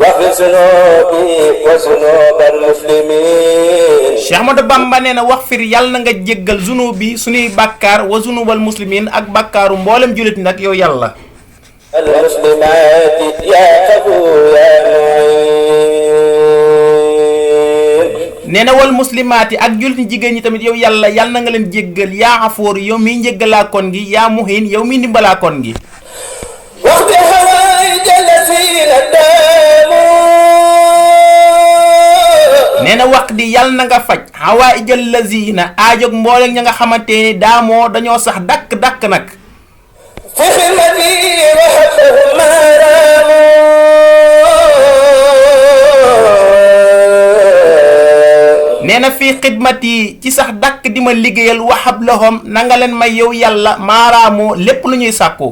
واغفر ذنوبي وذنوب المسلمين. Cheikh Ahmadou Bamba nee na wax fir yàlla na nga jéggal zunubi sunuy bàkkaar wa zunubal muslimin ak bàkkaaru mboolem jullit nag yow yàlla. المسلمات يا أبو يا معين. nee na wal muslimaati ak jullit ñi jigéen ñi tamit yow yàlla yàlla na nga leen jéggal yaa xafoor yow miy njéggalaakoon gi yaa muhin yow miy ndimbalaakoon gi. وقت هوايج الذين داموا. nee na wax di yàlla na nga faj xawaa ijal lazina aajog mboolem ña nga xamante ni daamoo dañoo sax dakk nag. في خدمتي وحبهم ما راموا. nee na fii xidmat yi ci sax dakk di ma liggéeyal waxab lahom na nga leen may yow yàlla maaraamoo lépp lu ñuy sàkku.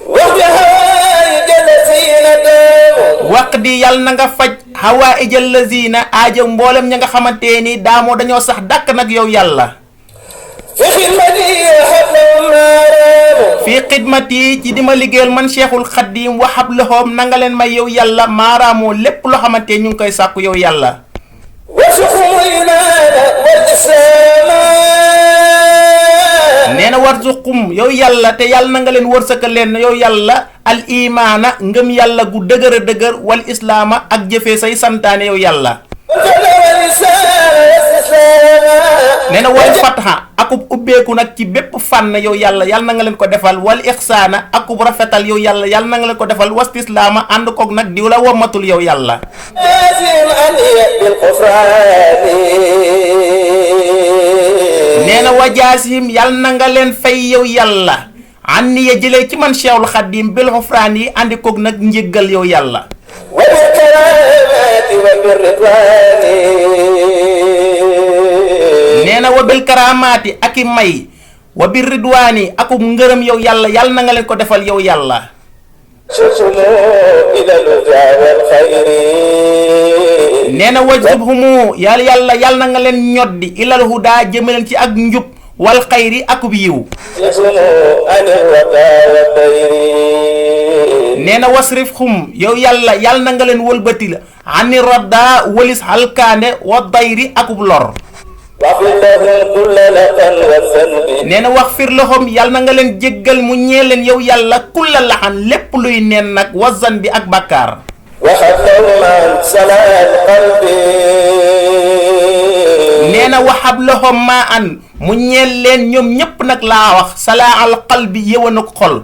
وقت هوايج الذين داموا. wax di yàlla na nga faj xawaa ijal lazina aajog mboolem ña nga xamante ni daamoo dañoo sax dakk nag yow yàlla. في خدمتي وحبهم ما راموا. fii xidmat yi ci di ma liggéeyal man cheikhul xaddim waxab lahom na nga leen may yow yàlla maaraamoo lépp loo xamante ñu ngi koy sàkku yow yàlla. وسخم الإيمان والإسلام. nee na warzuqum yow yàlla te yàlla na nga leen wërsëgal leen yow yàlla al imaana ngëm yàlla gu dëgër a dëgër wal islaama ak jëfee say santaane yow yàlla. nee na wal fatha akub ubbeeku nag ci bépp fànn yow yàlla yàlla na nga leen ko defal wal ixsaana akub rafetal yow yàlla yàlla na nga leen ko defal wastislaama ànd koog nag diw la wommatul yow yàlla. nee na wajaasim yàlla na nga leen fay yow yàlla ànd ya jëlee ci man cheikhul xaddim bil xufraan yi àndi koog nag njéggal yow yàlla. nee na wa bil karamaati ak i may wa bir ridwaani akub ngërëm yow yàlla yàlla na nga leen ko defal yow yàlla. nee na wajzubhumu yàlla na nga leen ñoddi ilal huda jëmaleen ci ak njub wal xayri akub yiw. nee na wasrif xum yow yàlla na nga leen wëlbati la ani radda walis halkaande wa dayri akub lor. nee na wax fir loxoom yàlla na nga leen jéggal mu ñee leen yow yàlla kulla laxan lépp luy neen nag wazan bi ak bàkkaar. nee na waxab loxoom maa an mu ñeel leen ñoom ñépp nag laa wax salaa al qalbi yëwan ak xol.